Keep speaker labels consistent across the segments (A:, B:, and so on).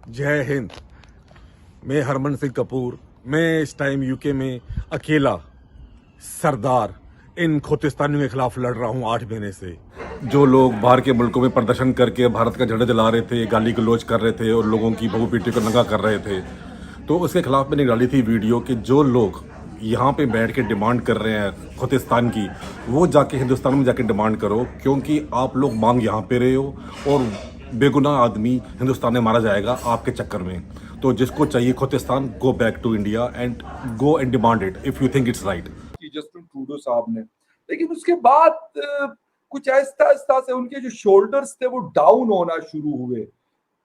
A: जय हिंद। मैं हरमन सिंह कपूर। मैं इस टाइम यूके में अकेला सरदार इन खोतिस्तानियों के खिलाफ लड़ रहा हूं 8 महीने से। जो लोग बाहर के मुल्कों में प्रदर्शन करके भारत का झंडा जला रहे थे, गाली गलौज कर रहे थे और लोगों की बहू बेटी को नंगा कर रहे थे, तो उसके खिलाफ मैंने डाली थी वीडियो कि जो लोग यहाँ पे बैठ के डिमांड कर रहे हैं खोतिस्तान की, वो जाके हिंदुस्तान में जाके डिमांड करो, क्योंकि आप लोग मांग यहाँ पे रहे हो और बेगुनाह आदमी हिंदुस्तान में मारा जाएगा आपके चक्कर में। तो जिसको चाहिए Khalistan, go back to India and go and demand it if you think it's right.
B: Justin Trudeau साहब ने, लेकिन उसके बाद कुछ आहिस्ता आहिस्ता से उनके जो शोल्डर्स थे वो डाउन होना शुरू हुए।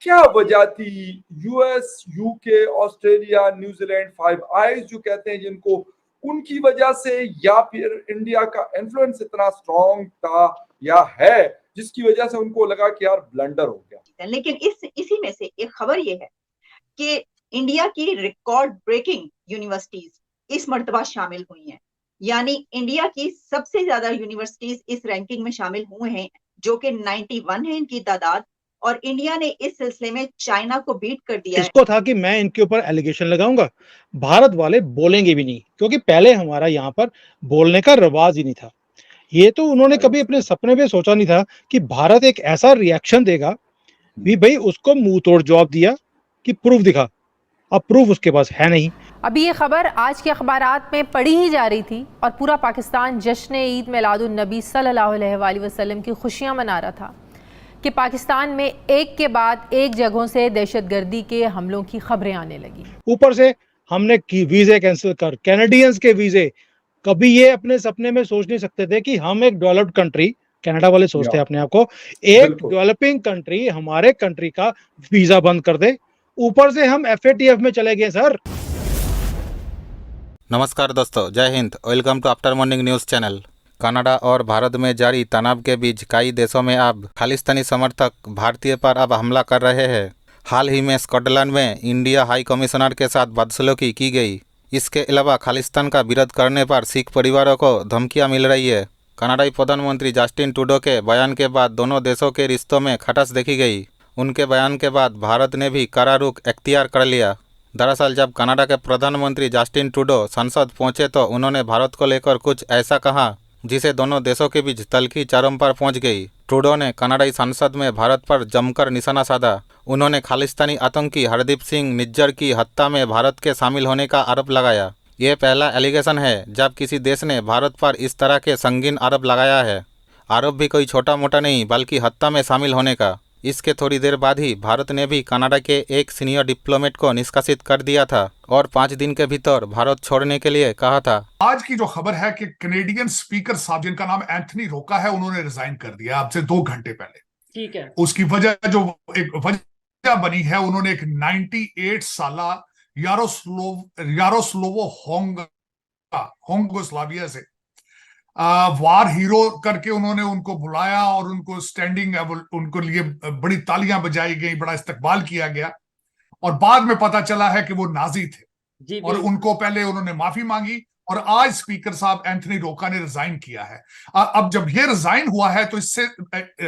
B: क्या वजह थी? US, UK, Australia, New Zealand, five eyes जो कहते हैं जिनको, उनकी वजह से, या फिर इंडिया का इन्फ्लुएंस इतना स्ट्रॉन्ग था या है जिसकी वजह से उनको लगा कि यार ब्लंडर हो गया।
C: लेकिन इसी में से एक खबर ये है कि इंडिया की रिकॉर्ड ब्रेकिंग यूनिवर्सिटीज इस मर्तबा शामिल हुई हैं। यानी इंडिया की सबसे ज्यादा यूनिवर्सिटीज इस रैंकिंग में शामिल हुए हैं, जो कि 91 है इनकी तादाद। और इंडिया ने इस सिलसिले में चाइना को बीट कर दिया है।
D: इसको था कि मैं इनके ऊपर एलिगेशन लगाऊंगा, भारत वाले बोलेंगे भी नहीं, क्योंकि पहले हमारा यहाँ पर बोलने का रिवाज ही नहीं था। ये तो उन्होंने कभी अपने सपने में सोचा नहीं था कि भारत एक ऐसा रिएक्शन देगा भी। भाई उसको मुंह तोड़ जवाब दिया कि प्रूफ दिखा, अब प्रूफ उसके पास है नहीं।
E: अभी ये खबर आज के अखबारात में पढ़ी ही जा रही थी और पूरा पाकिस्तान जश्न ईद मिलादुन नबी सल्लल्लाहु अलैहि वसल्लम की खुशियां मना रहा था कि पाकिस्तान में एक के बाद एक जगहों से दहशतगर्दी के हमलों की खबरें आने लगी।
D: ऊपर से हमने वीजे कैंसिल कर, कैनेडियंस के वीजे। कभी ये अपने सपने में सोच नहीं सकते थे कि हम एक डेवलप्ड कंट्री, कनाडा वाले सोचते हैं अपने आप को, एक डेवलपिंग कंट्री हमारे कंट्री का वीजा बंद कर दे। ऊपर से हम FATF में चले गए सर।
F: नमस्कार दोस्तों, जय Hind. Welcome to after morning news channel. Canada और भारत में जारी तनाव के बीच कई देशों में अब खालिस्तानी समर्थक भारतीय पर अब हमला कर रहे हैं। हाल ही में स्कॉटलैंड में इंडिया हाई कमिश्नर के साथ बदसलूकी की गई। इसके अलावा खालिस्तान का विरोध करने पर सिख परिवारों को धमकियां मिल रही है। कनाडाई प्रधानमंत्री जस्टिन ट्रूडो के बयान के बाद दोनों देशों के रिश्तों में खटास देखी गई। उनके बयान के बाद भारत ने भी कड़ा रुख अख्तियार कर लिया। दरअसल जब कनाडा के प्रधानमंत्री जस्टिन ट्रूडो संसद पहुंचे तो उन्होंने भारत को लेकर कुछ ऐसा कहा जिसे दोनों देशों के बीच तल्खी चरम पर पहुंच गई। ट्रूडो ने कनाडाई संसद में भारत पर जमकर निशाना साधा। उन्होंने खालिस्तानी आतंकी हरदीप सिंह निज्जर की हत्या में भारत के शामिल होने का आरोप लगाया। ये पहला एलिगेशन है जब किसी देश ने भारत पर इस तरह के संगीन आरोप लगाया है। आरोप भी कोई छोटा मोटा नहीं बल्कि हत्या में शामिल होने का। इसके थोड़ी देर बाद ही भारत ने भी कनाडा के एक सीनियर डिप्लोमेट को निष्कासित कर दिया था और 5 दिन के भीतर भारत छोड़ने के लिए कहा था।
G: आज की जो खबर है कि कैनेडियन स्पीकर साहब जिनका नाम एंथनी रोका है, उन्होंने रिजाइन कर दिया अब से 2 घंटे पहले। ठीक है। उसकी वजह जो एक वजह बनी है, उन्होंने एक 98 साला यारोस्लोवो होंगोस्लाविया से वार हीरो करके उन्होंने उनको बुलाया और उनको स्टैंडिंग उनको लिए बड़ी तालियां बजाई गई, बड़ा इस्तकबाल किया गया। और बाद में पता चला है कि वो नाजी थे और उनको पहले उन्होंने माफी मांगी और आज स्पीकर साहब एंथनी रोका ने रिजाइन किया है। अब जब ये रिजाइन हुआ है तो इससे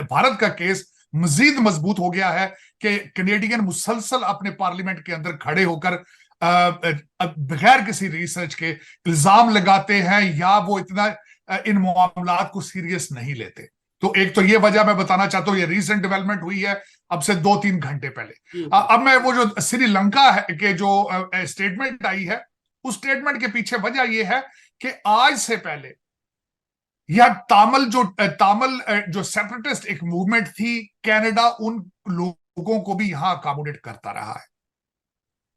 G: भारत का केस मजीद मजबूत हो गया है कि कैनेडियन मुसलसल अपने पार्लियामेंट के अंदर खड़े होकर बगैर किसी रिसर्च के इल्जाम लगाते हैं या वो इतना इन मामलात को सीरियस नहीं लेते। तो एक तो ये वजह मैं बताना चाहता हूं, ये रीसेंट डेवलपमेंट हुई है अब से 2-3 घंटे पहले। अब मैं वो जो श्रीलंका है के जो स्टेटमेंट आई है, उस स्टेटमेंट के पीछे वजह यह है कि आज से पहले यह तामिल जो सेपरेटिस्ट एक मूवमेंट थी, कनाडा उन लोगों को भी यहां अकोमोडेट करता रहा है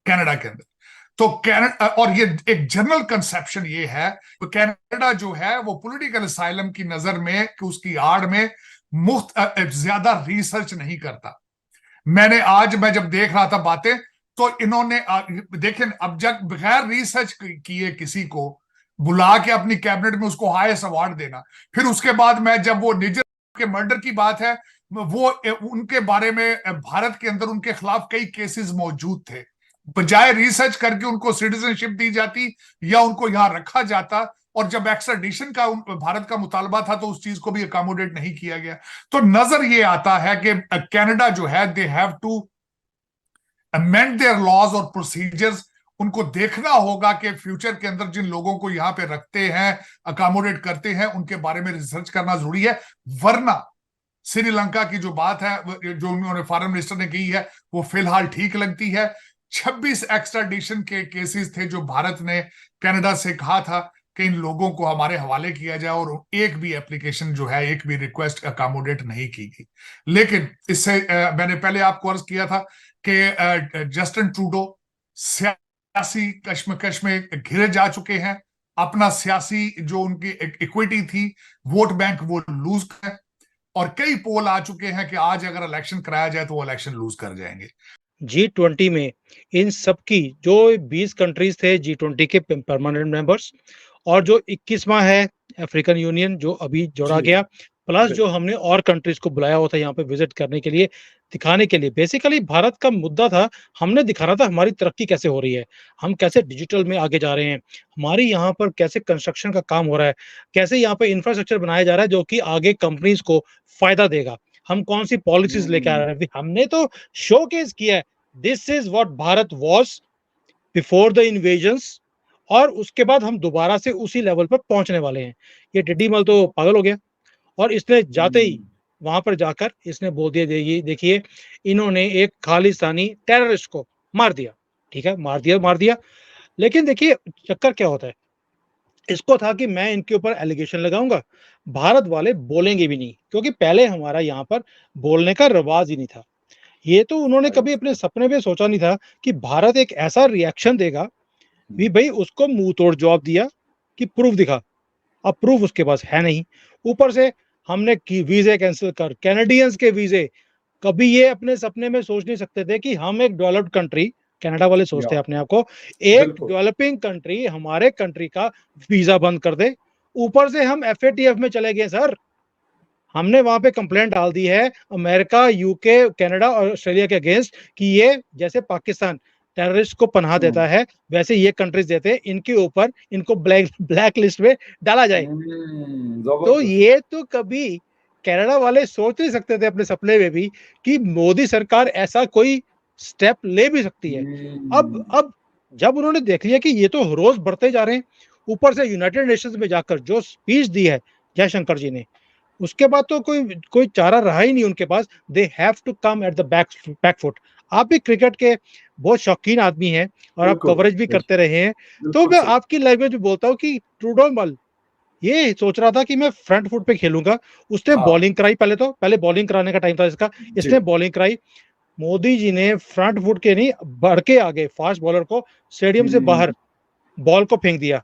G: कनाडा के अंदर। तो कनाडा, और ये एक जनरल कंसेप्शन ये है कि कनाडा जो है वो पॉलिटिकल असाइलम की नजर में कि उसकी आड़ में मुफ्त ज्यादा रिसर्च नहीं करता। मैं जब देख रहा था बातें तो इन्होंने देखें, अब जब बगैर रिसर्च किए किसी को बुला के अपनी कैबिनेट में उसको हाईएस्ट अवार्ड देना, फिर उसके बाद मैं जब वो निजर के मर्डर की बात है, वो उनके बारे में भारत के अंदर उनके खिलाफ कई केसेस मौजूद थे, बजाय रिसर्च करके उनको सिटीजनशिप दी जाती या उनको यहां रखा जाता। और जब एक्स्ट्राडिशन का भारत का मुतालबा था तो उस चीज को भी अकोमोडेट नहीं किया गया। तो नजर ये आता है कि कनाडा जो है they have to amend their laws और प्रोसीजर्स। उनको देखना होगा कि फ्यूचर के अंदर जिन लोगों को यहां पे रखते हैं, अकोमोडेट करते हैं, उनके बारे में रिसर्च करना जरूरी है। वरना श्रीलंका की जो बात है, जो उन्होंने फॉरेन मिनिस्टर ने की है, वो फिलहाल ठीक लगती है। 26 एक्स्ट्राडिशन के केसेस थे जो भारत ने कनाडा से कहा था कि इन लोगों को हमारे हवाले किया जाए, और एक भी एप्लीकेशन जो है, एक भी रिक्वेस्ट अकोमोडेट नहीं की गई। लेकिन इससे मैंने पहले आपको अर्ज किया था कि जस्टिन ट्रूडो सियासी कश्मकश में घिरे जा चुके हैं। अपना सियासी जो उनकी इक्विटी थी, वोट बैंक, वो लूज कर, और कई पोल आ चुके हैं कि आज अगर इलेक्शन कराया जाए तो वो इलेक्शन लूज कर जाएंगे।
D: G20 में इन सब की जो 20 कंट्रीज थे G20 के परमानेंट मेंबर्स, और जो 21वां है अफ्रीकन यूनियन जो अभी जोड़ा
B: जी।
D: गया, प्लस जो हमने और कंट्रीज को बुलाया हुआ था यहाँ पे विजिट करने के लिए, दिखाने के लिए। बेसिकली भारत का मुद्दा था, हमने दिखाना था हमारी तरक्की कैसे हो रही है, हम कैसे डिजिटल में आगे जा रहे हैं, हमारी यहाँ पर कैसे कंस्ट्रक्शन का काम हो रहा है, कैसे यहाँ पे इंफ्रास्ट्रक्चर बनाया जा रहा है जो कि आगे कंपनीज को फायदा देगा, हम कौन सी पॉलिसीज लेके आ रहे हैं। हमने तो शोकेस किया है, this is what Bharat was before the invasions, और उसके बाद हम दोबारा से उसी लेवल पर पहुंचने वाले हैं। ये टिड्डी मल तो पागल हो गया, और इसने जाते ही वहां पर जाकर इसने बोल दिया, देखिए इन्होंने एक खालिस्तानी टेररिस्ट को मार दिया। ठीक है, मार दिया। लेकिन देखिए चक्कर क्या होता है, इसको था कि मैं इनके ऊपर एलिगेशन लगाऊंगा, भारत वाले बोलेंगे भी नहीं, क्योंकि पहले हमारा यहाँ पर बोलने का रिवाज ही नहीं था। ये तो उन्होंने कभी अपने सपने में सोचा नहीं था कि भारत एक ऐसा रिएक्शन देगा भी। भाई उसको मुंह तोड़ जवाब दिया कि प्रूफ दिखा, अब प्रूफ उसके पास है नहीं। ऊपर से हमने वीजे कैंसिल कर, कैनेडियंस के वीजे, कभी ये अपने सपने में सोच नहीं सकते थे कि हम एक डेवलप्ड कंट्री, कनाडा वाले सोचते हैं अपने आप को एक डेवलपिंग कंट्री, हमारे कंट्री का वीजा बंद कर दे। ऊपर से हम FATF में चले गए सर। हमने वहां पे कंप्लेंट डाल दी है अमेरिका, यूके, कनाडा और ऑस्ट्रेलिया के अगेंस्ट कि ये जैसे पाकिस्तान टेररिस्ट को पनाह देता है, वैसे ये कंट्रीज देते हैं, इनके ऊपर इनको ब्लैक लिस्ट में डाला जाए। तो ये तो कभी कनाडा वाले सोच नहीं सकते थे अपने सपने में भी कि मोदी सरकार ऐसा कोई स्टेप ले भी सकती है। अब जब उन्होंने देख लिया कि ये तो रोज बढ़ते जा रहे हैं, ऊपर से यूनाइटेड नेशंस में जाकर जो स्पीच दी है जयशंकर जी ने, उसके बाद तो कोई चारा रहा ही नहीं उनके पास। They have to come at the back foot. आप भी क्रिकेट के बहुत शौकीन आदमी हैं और आप कवरेज भी करते रहे हैं, तो मैं आपकी लैंग्वेज में बोलता हूँ कि ट्रूडो मल ये सोच रहा था कि मैं फ्रंट फुट पे खेलूंगा। उसने बॉलिंग कराई, पहले बॉलिंग कराने का टाइम था इसका, इसने बॉलिंग कराई। मोदी जी ने फ्रंट फुट के नहीं, बढ़ के आगे फास्ट बॉलर को स्टेडियम से बाहर बॉल को फेंक दिया।